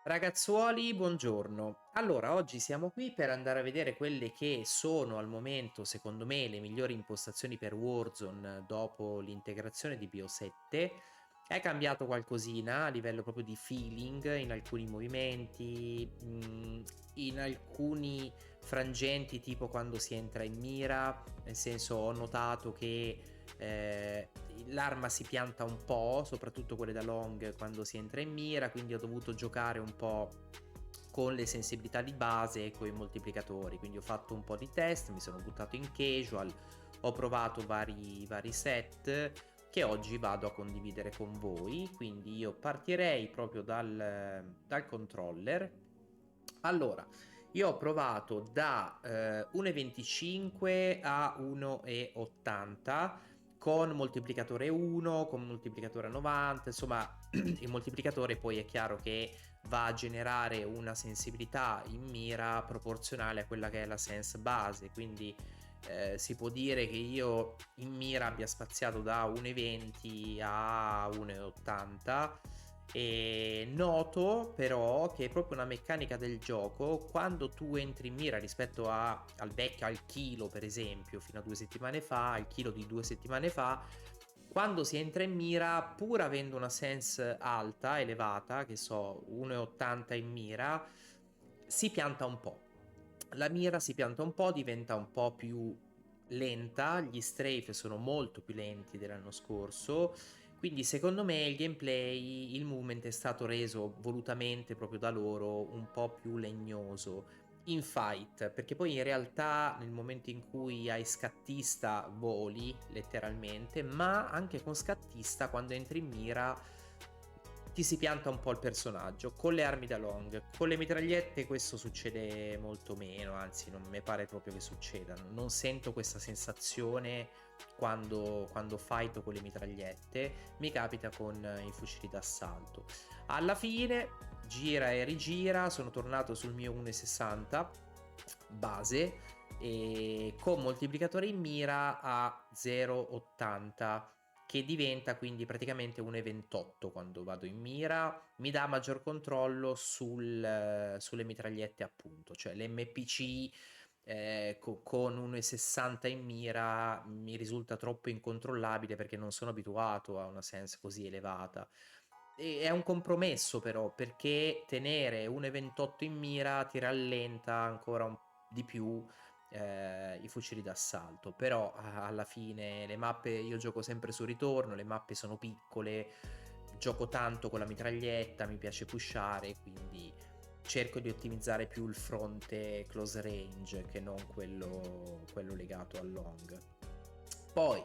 Ragazzuoli, buongiorno. Allora, oggi siamo qui per andare a vedere quelle che sono al momento, secondo me, le migliori impostazioni per Warzone dopo l'integrazione di BO7. È cambiato qualcosina a livello proprio di feeling in alcuni movimenti, in alcuni frangenti, tipo quando si entra in mira, nel senso ho notato che l'arma si pianta un po', soprattutto quelle da long quando si entra in mira, quindi ho dovuto giocare un po' con le sensibilità di base e coi moltiplicatori. Quindi ho fatto un po' di test, mi sono buttato in casual, ho provato vari set che oggi vado a condividere con voi. Quindi io partirei proprio dal controller. Allora, io ho provato da 1,25 a 1,80 con moltiplicatore 1, con moltiplicatore 90, insomma il moltiplicatore poi è chiaro che va a generare una sensibilità in mira proporzionale a quella che è la sense base, quindi si può dire che io in mira abbia spaziato da 1,20 a 1,80 e noto però che è proprio una meccanica del gioco, quando tu entri in mira rispetto al vecchio, al chilo per esempio, fino a 2 settimane fa, al chilo di 2 settimane fa, quando si entra in mira, pur avendo una sense alta, elevata, che so, 1,80 in mira, si pianta un po'. La mira si pianta un po', diventa un po' più lenta, gli strafe sono molto più lenti dell'anno scorso, quindi secondo me il gameplay, il movement è stato reso volutamente proprio da loro un po' più legnoso in fight, perché poi in realtà nel momento in cui hai scattista voli letteralmente, ma anche con scattista quando entri in mira ti si pianta un po' il personaggio. Con le armi da long, con le mitragliette questo succede molto meno, anzi non mi pare proprio che succeda, non sento questa sensazione quando fighto con le mitragliette, mi capita con i fucili d'assalto. Alla fine gira e rigira, sono tornato sul mio 1,60 base e con moltiplicatore in mira a 0,80 che diventa quindi praticamente 1,28 quando vado in mira, mi dà maggior controllo sulle mitragliette appunto, cioè l'MPC con 1,60 in mira mi risulta troppo incontrollabile perché non sono abituato a una sense così elevata. E è un compromesso però, perché tenere 1,28 in mira ti rallenta ancora di più i fucili d'assalto, però alla fine le mappe, io gioco sempre su ritorno, le mappe sono piccole, gioco tanto con la mitraglietta, mi piace pushare, quindi cerco di ottimizzare più il fronte close range che non quello legato al long. Poi,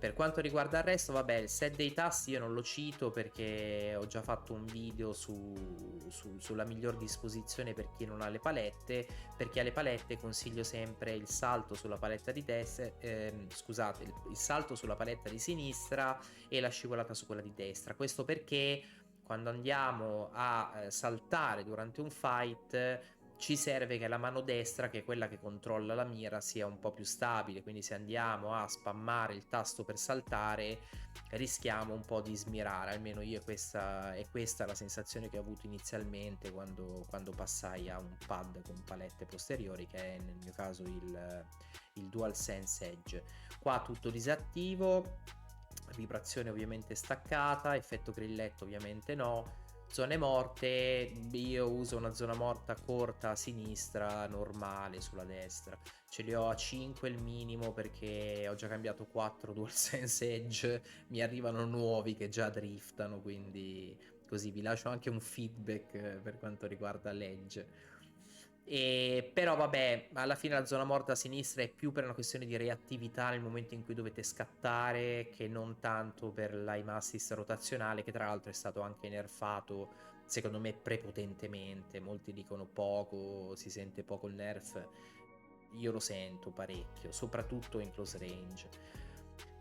per quanto riguarda il resto, vabbè, il set dei tasti io non lo cito perché ho già fatto un video sulla miglior disposizione per chi non ha le palette. Per chi ha le palette consiglio sempre il salto sulla paletta di destra, scusate, il salto sulla paletta di sinistra e la scivolata su quella di destra. Questo perché quando andiamo a saltare durante un fight ci serve che la mano destra, che è quella che controlla la mira, sia un po' più stabile, quindi se andiamo a spammare il tasto per saltare rischiamo un po' di smirare, almeno io è questa la sensazione che ho avuto inizialmente quando passai a un pad con palette posteriori, che è nel mio caso il DualSense Edge. Qua tutto disattivo, vibrazione ovviamente staccata, effetto grilletto ovviamente no, zone morte, io uso una zona morta corta a sinistra, normale sulla destra, ce li ho a 5 il minimo perché ho già cambiato 4 DualSense Edge, mi arrivano nuovi che già driftano, quindi così vi lascio anche un feedback per quanto riguarda l'Edge. E però vabbè, alla fine la zona morta a sinistra è più per una questione di reattività nel momento in cui dovete scattare, che non tanto per l'aim assist rotazionale, che tra l'altro è stato anche nerfato secondo me prepotentemente. Molti dicono poco, si sente poco il nerf, io lo sento parecchio, soprattutto in close range.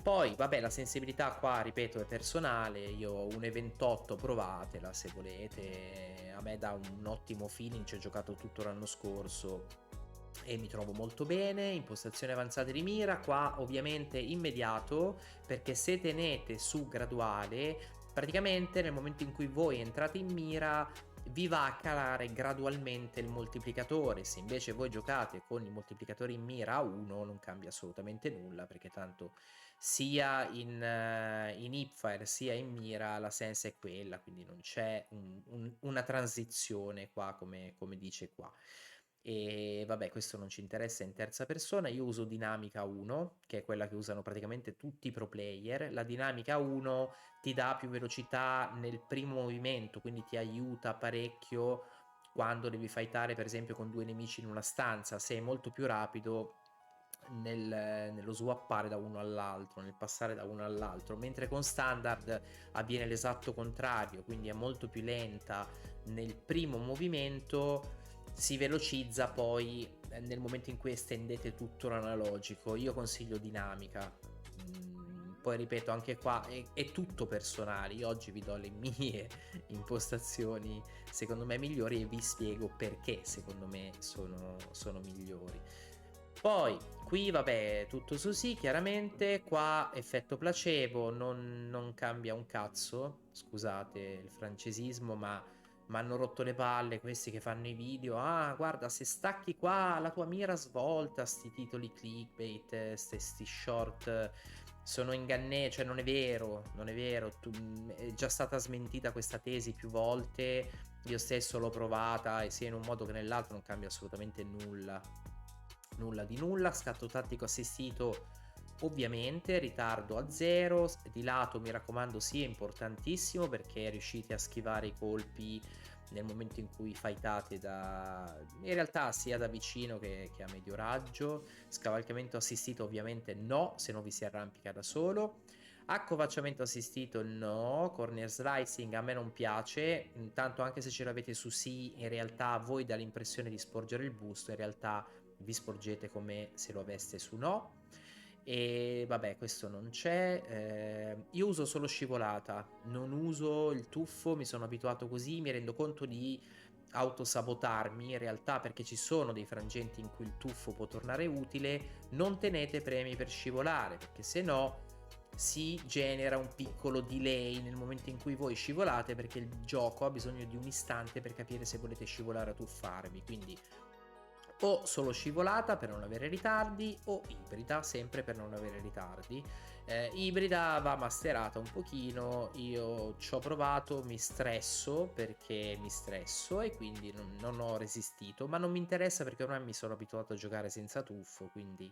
Poi, vabbè, la sensibilità qua, ripeto, è personale, io ho 1,28, provatela se volete, a me dà un ottimo feeling, ci ho giocato tutto l'anno scorso e mi trovo molto bene. Impostazioni avanzate di mira, qua ovviamente immediato, perché se tenete su graduale, praticamente nel momento in cui voi entrate in mira vi va a calare gradualmente il moltiplicatore. Se invece voi giocate con il moltiplicatore in mira a 1 non cambia assolutamente nulla, perché tanto sia in Hipfire sia in mira la sensa è quella, quindi non c'è una transizione qua come dice qua. E vabbè, questo non ci interessa in terza persona. Io uso dinamica 1, che è quella che usano praticamente tutti i pro player. La dinamica 1 ti dà più velocità nel primo movimento, quindi ti aiuta parecchio quando devi fightare per esempio con due nemici in una stanza. Sei molto più rapido nello swappare da uno all'altro, nel passare da uno all'altro, mentre con standard avviene l'esatto contrario, quindi è molto più lenta nel primo movimento, si velocizza poi nel momento in cui estendete tutto l'analogico. Io consiglio dinamica. Poi ripeto, anche qua è tutto personale. Io oggi vi do le mie impostazioni secondo me migliori e vi spiego perché secondo me sono migliori. Poi qui vabbè tutto su sì, chiaramente qua effetto placebo, non cambia un cazzo, scusate il francesismo, ma m'hanno rotto le palle questi che fanno i video: "Ah guarda, se stacchi qua la tua mira svolta", sti titoli clickbait, sti short sono cioè non è vero, non è vero, è già stata smentita questa tesi più volte, io stesso l'ho provata e sia in un modo che nell'altro non cambia assolutamente nulla. Nulla di nulla, scatto tattico assistito ovviamente, ritardo a 0, di lato mi raccomando sì, è importantissimo perché riuscite a schivare i colpi nel momento in cui fightate in realtà sia da vicino che a medio raggio. Scavalcamento assistito ovviamente no, se no vi si arrampica da solo. Accovacciamento assistito no, corner slicing a me non piace, intanto anche se ce l'avete su sì, in realtà voi dà l'impressione di sporgere il busto, in realtà vi sporgete come se lo aveste su no. E vabbè, questo non c'è. Io uso solo scivolata, non uso il tuffo, mi sono abituato così, mi rendo conto di autosabotarmi in realtà perché ci sono dei frangenti in cui il tuffo può tornare utile. Non tenete premi per scivolare perché se no si genera un piccolo delay nel momento in cui voi scivolate, perché il gioco ha bisogno di un istante per capire se volete scivolare o tuffarvi, quindi o solo scivolata per non avere ritardi o ibrida sempre per non avere ritardi. Ibrida va masterata un pochino, io ci ho provato, mi stresso perché mi stresso e quindi non ho resistito, ma non mi interessa perché ormai mi sono abituato a giocare senza tuffo, quindi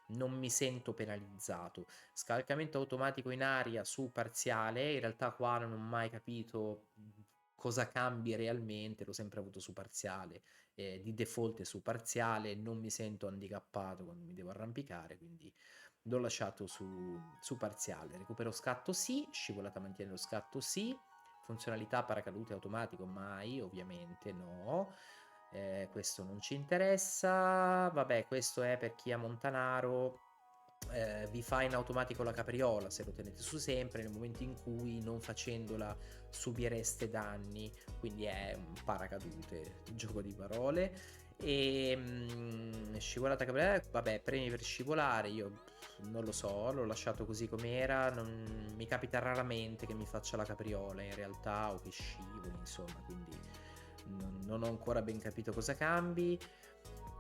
non mi sento penalizzato. Scalcamento automatico in aria su parziale, in realtà qua non ho mai capito cosa cambi realmente, l'ho sempre avuto su parziale, di default è su parziale, non mi sento handicappato quando mi devo arrampicare, quindi l'ho lasciato su parziale. Recupero scatto sì, scivolata mantiene lo scatto sì, funzionalità paracadute automatico mai, ovviamente no. Questo non ci interessa. Vabbè, questo è per chi ha Montanaro. Vi fa in automatico la capriola se lo tenete su sempre nel momento in cui non facendola subireste danni, quindi è un paracadute, gioco di parole. E scivolata capriola, vabbè, premi per scivolare, io non lo so, l'ho lasciato così com'era, mi capita raramente che mi faccia la capriola in realtà o che scivoli, insomma, quindi non ho ancora ben capito cosa cambi.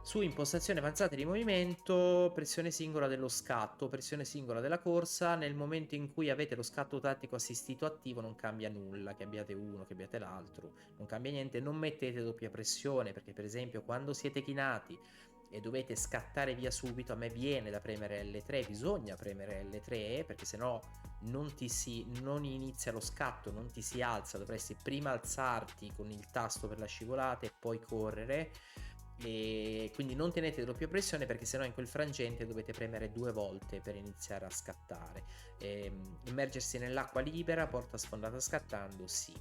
Su impostazioni avanzate di movimento, pressione singola dello scatto, pressione singola della corsa, nel momento in cui avete lo scatto tattico assistito attivo non cambia nulla, che abbiate uno, che abbiate l'altro, non cambia niente, non mettete doppia pressione, perché per esempio quando siete chinati e dovete scattare via subito, a me viene da premere L3, bisogna premere L3 perché sennò non inizia lo scatto, non ti si alza, dovresti prima alzarti con il tasto per la scivolata e poi correre, e quindi non tenete doppia pressione perché sennò in quel frangente dovete premere 2 volte per iniziare a scattare. Immergersi nell'acqua libera, porta sfondata scattando, sì.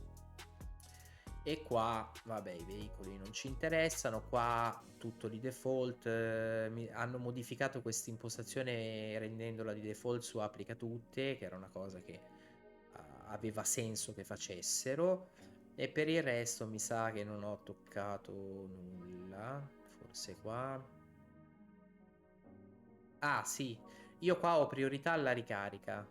E qua vabbè, i veicoli non ci interessano, qua tutto di default, hanno modificato questa impostazione rendendola di default su applica tutte, che era una cosa che aveva senso che facessero. E per il resto mi sa che non ho toccato nulla, forse qua. Ah sì, io qua ho priorità alla ricarica.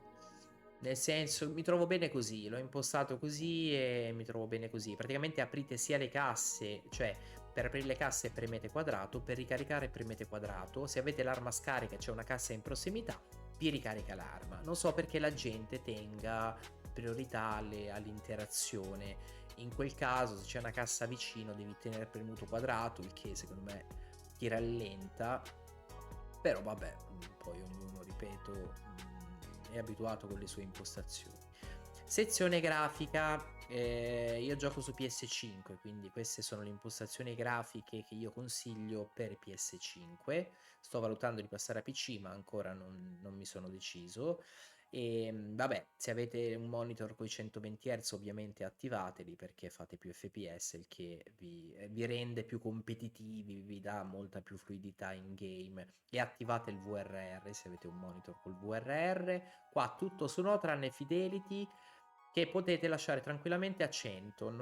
Nel senso, mi trovo bene così, l'ho impostato così e mi trovo bene così. Praticamente aprite sia le casse, cioè per aprire le casse premete quadrato, per ricaricare premete quadrato. Se avete l'arma scarica e c'è una cassa in prossimità, vi ricarica l'arma. Non so perché la gente tenga priorità all'interazione. In quel caso, se c'è una cassa vicino, devi tenere premuto quadrato, il che secondo me ti rallenta. Però vabbè, poi ognuno, ripeto, è abituato con le sue impostazioni. Sezione grafica, io gioco su PS5, quindi queste sono le impostazioni grafiche che io consiglio per PS5. Sto valutando di passare a PC, ma ancora non mi sono deciso. Vabbè, se avete un monitor coi 120 Hz ovviamente attivateli perché fate più FPS, il che vi rende più competitivi, vi dà molta più fluidità in game. E attivate il VRR se avete un monitor col VRR. Qua tutto su no tranne Fidelity, che potete lasciare tranquillamente a 100.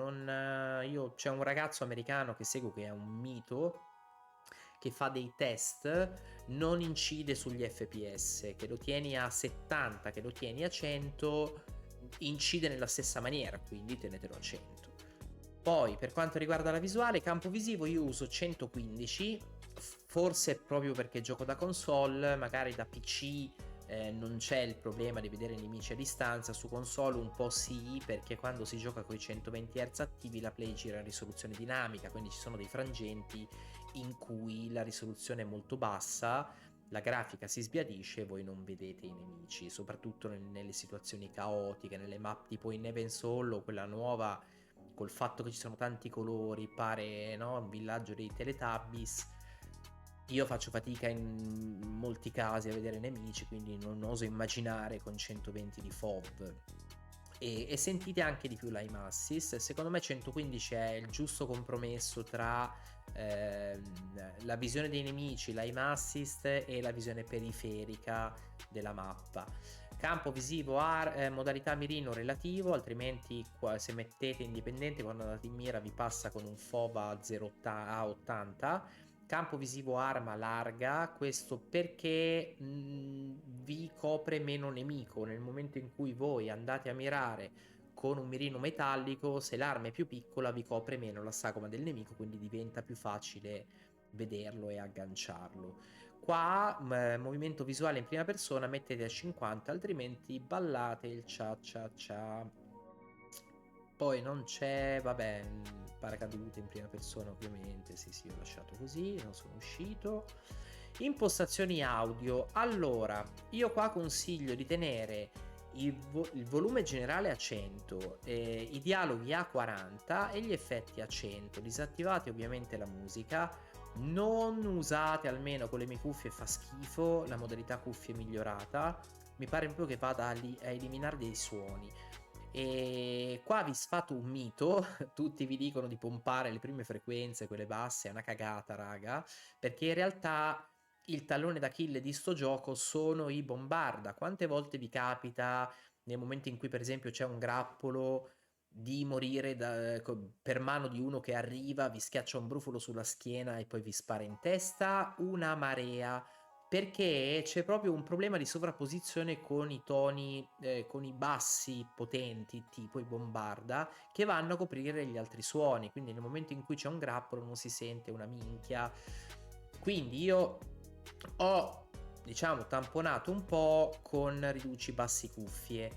C'è un ragazzo americano che seguo che è un mito, che fa dei test, non incide sugli FPS, che lo tieni a 70, che lo tieni a 100, incide nella stessa maniera, quindi tenetelo a 100. Poi per quanto riguarda la visuale, campo visivo io uso 115, forse proprio perché gioco da console, magari da PC non c'è il problema di vedere i nemici a distanza, su console un po' sì, perché quando si gioca con i 120 Hz attivi la Play gira a risoluzione dinamica, quindi ci sono dei frangenti in cui la risoluzione è molto bassa, la grafica si sbiadisce e voi non vedete i nemici, soprattutto nelle situazioni caotiche, nelle map tipo in Nevensoul o quella nuova col fatto che ci sono tanti colori, pare, no, un villaggio dei Teletubbies. Io faccio fatica in molti casi a vedere nemici, quindi non oso immaginare con 120 di FOV. E sentite anche di più l'Aim Assist. Secondo me 115 è il giusto compromesso tra la visione dei nemici, l'Aim Assist e la visione periferica della mappa. Campo visivo modalità mirino relativo, altrimenti se mettete indipendente quando andate in mira vi passa con un FOV a 80. Campo visivo arma larga, questo perché vi copre meno nemico nel momento in cui voi andate a mirare con un mirino metallico. Se l'arma è più piccola vi copre meno la sagoma del nemico, quindi diventa più facile vederlo e agganciarlo. Qua movimento visuale in prima persona mettete a 50, altrimenti ballate il cia cia cia. Poi non c'è, vabbè, paracadute in prima persona ovviamente, sì, ho lasciato così, non sono uscito. Impostazioni audio, allora, io qua consiglio di tenere il volume generale a 100, i dialoghi a 40 e gli effetti a 100, disattivate ovviamente la musica, non usate, almeno con le mie cuffie fa schifo, la modalità cuffie migliorata, mi pare proprio che vada a eliminare dei suoni. E qua vi sfato un mito, tutti vi dicono di pompare le prime frequenze, quelle basse, è una cagata, raga, perché in realtà il tallone d'Achille di sto gioco sono i bombarda. Quante volte vi capita, nel momento in cui per esempio c'è un grappolo, di morire per mano di uno che arriva, vi schiaccia un brufolo sulla schiena e poi vi spara in testa? Una marea, perché c'è proprio un problema di sovrapposizione con i toni, con i bassi potenti, tipo i bombarda, che vanno a coprire gli altri suoni, quindi nel momento in cui c'è un grappolo non si sente una minchia. Quindi io ho, diciamo, tamponato un po' con riduci bassi cuffie.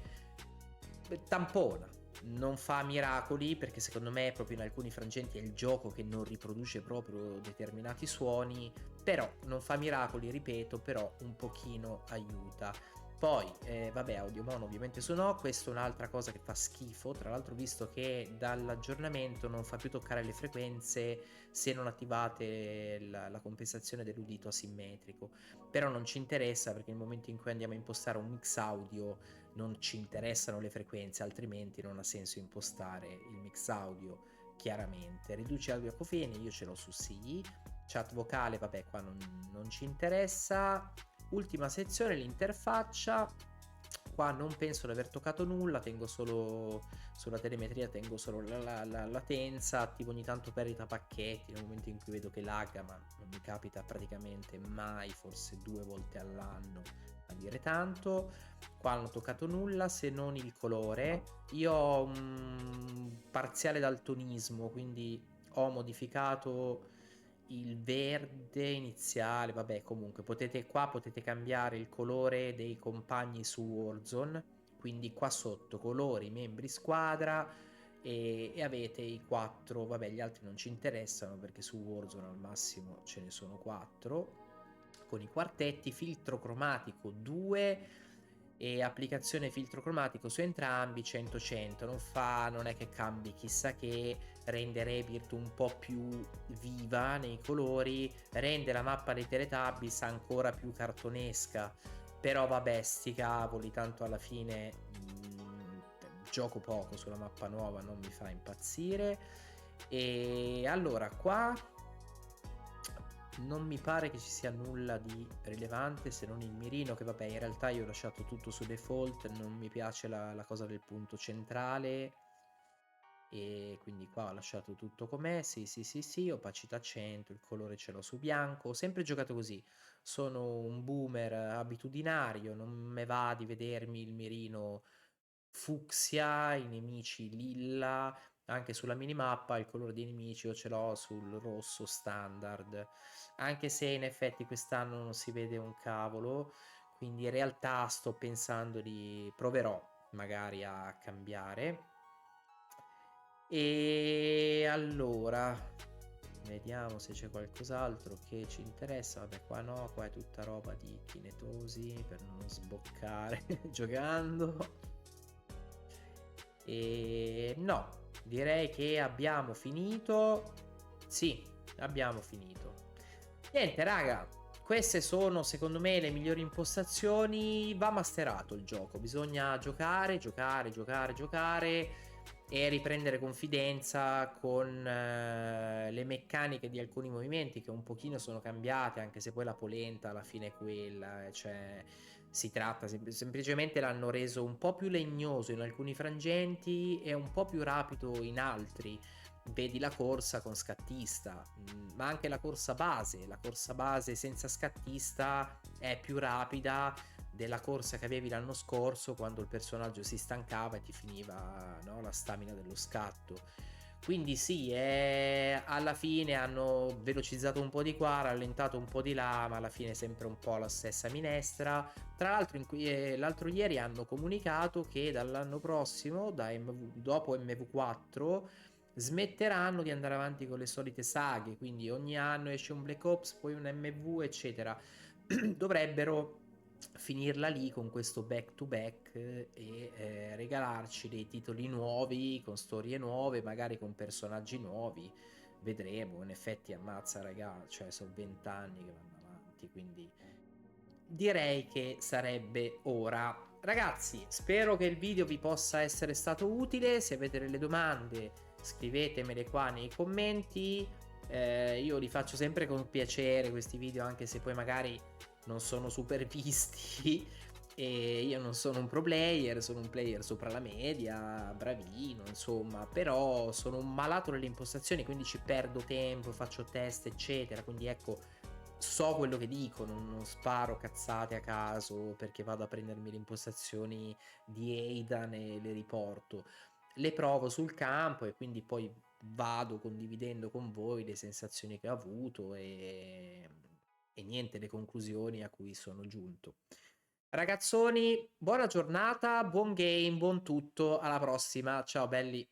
Tampona, non fa miracoli, perché secondo me proprio in alcuni frangenti è il gioco che non riproduce proprio determinati suoni, però non fa miracoli, ripeto, però un pochino aiuta. Poi, vabbè, audio mono ovviamente su no, questa è un'altra cosa che fa schifo, tra l'altro visto che dall'aggiornamento non fa più toccare le frequenze se non attivate la compensazione dell'udito asimmetrico, però non ci interessa perché nel momento in cui andiamo a impostare un mix audio non ci interessano le frequenze, altrimenti non ha senso impostare il mix audio. Chiaramente riduce audio a cofene, io ce l'ho su sì, chat vocale vabbè qua non ci interessa. Ultima sezione, l'interfaccia. qua non penso di aver toccato nulla, tengo solo sulla telemetria, tengo solo la latenza, attivo ogni tanto perdita pacchetti nel momento in cui vedo che lagga, ma non mi capita praticamente mai, forse 2 volte all'anno, a dire tanto. Qua non ho toccato nulla se non il colore. Io ho un parziale daltonismo, quindi ho modificato il verde iniziale, vabbè, comunque potete cambiare il colore dei compagni su Warzone, quindi qua sotto colori, membri squadra e avete i 4, vabbè, gli altri non ci interessano perché su Warzone al massimo ce ne sono 4 con i quartetti, filtro cromatico 2 e applicazione filtro cromatico su entrambi 100-100, non è che cambi chissà che, rende Rebirth un po' più viva nei colori, rende la mappa dei Teletubbies ancora più cartonesca, però vabbè sti cavoli, tanto alla fine gioco poco sulla mappa nuova, non mi fa impazzire. E allora qua non mi pare che ci sia nulla di rilevante se non il mirino, che vabbè in realtà io ho lasciato tutto su default, non mi piace la cosa del punto centrale e quindi qua ho lasciato tutto com'è, sì, opacità 100, il colore ce l'ho su bianco, ho sempre giocato così, sono un boomer abitudinario, non me va di vedermi il mirino fucsia, i nemici lilla, anche sulla minimappa il colore dei nemici io ce l'ho sul rosso standard, anche se in effetti quest'anno non si vede un cavolo, quindi in realtà sto pensando di proverò magari a cambiare. E allora vediamo se c'è qualcos'altro che ci interessa. Vabbè, qua no, qua è tutta roba di kinetosi per non sboccare giocando. E no, direi che abbiamo finito. Sì, abbiamo finito. Niente, raga, queste sono secondo me le migliori impostazioni. Va masterato il gioco, bisogna giocare e riprendere confidenza con le meccaniche di alcuni movimenti che un pochino sono cambiate, anche se poi la polenta alla fine è quella, cioè si tratta semplicemente l'hanno reso un po' più legnoso in alcuni frangenti e un po' più rapido in altri. Vedi la corsa con scattista, ma anche la corsa base senza scattista è più rapida della corsa che avevi l'anno scorso quando il personaggio si stancava e ti finiva, no, la stamina dello scatto. Quindi sì, alla fine hanno velocizzato un po' di qua, rallentato un po' di là, ma alla fine è sempre un po' la stessa minestra. Tra l'altro l'altro ieri hanno comunicato che dall'anno prossimo, dopo MV4, smetteranno di andare avanti con le solite saghe, quindi ogni anno esce un Black Ops, poi un MV, eccetera. Dovrebbero finirla lì con questo back to back e regalarci dei titoli nuovi, con storie nuove, magari con personaggi nuovi. Vedremo, in effetti ammazza raga, cioè sono 20 anni che vanno avanti, quindi direi che sarebbe ora. Ragazzi, spero che il video vi possa essere stato utile. Se avete delle domande, scrivetemele qua nei commenti. Io li faccio sempre con piacere questi video, anche se poi magari non sono super visti. E io non sono un pro player, sono un player sopra la media, bravino, insomma, però sono un malato nelle impostazioni, quindi ci perdo tempo, faccio test, eccetera. Quindi ecco, so quello che dico, non sparo cazzate a caso perché vado a prendermi le impostazioni di Aidan e le riporto. Le provo sul campo e quindi poi vado condividendo con voi le sensazioni che ho avuto e niente, le conclusioni a cui sono giunto. Ragazzoni, buona giornata, buon game, buon tutto, alla prossima, ciao belli.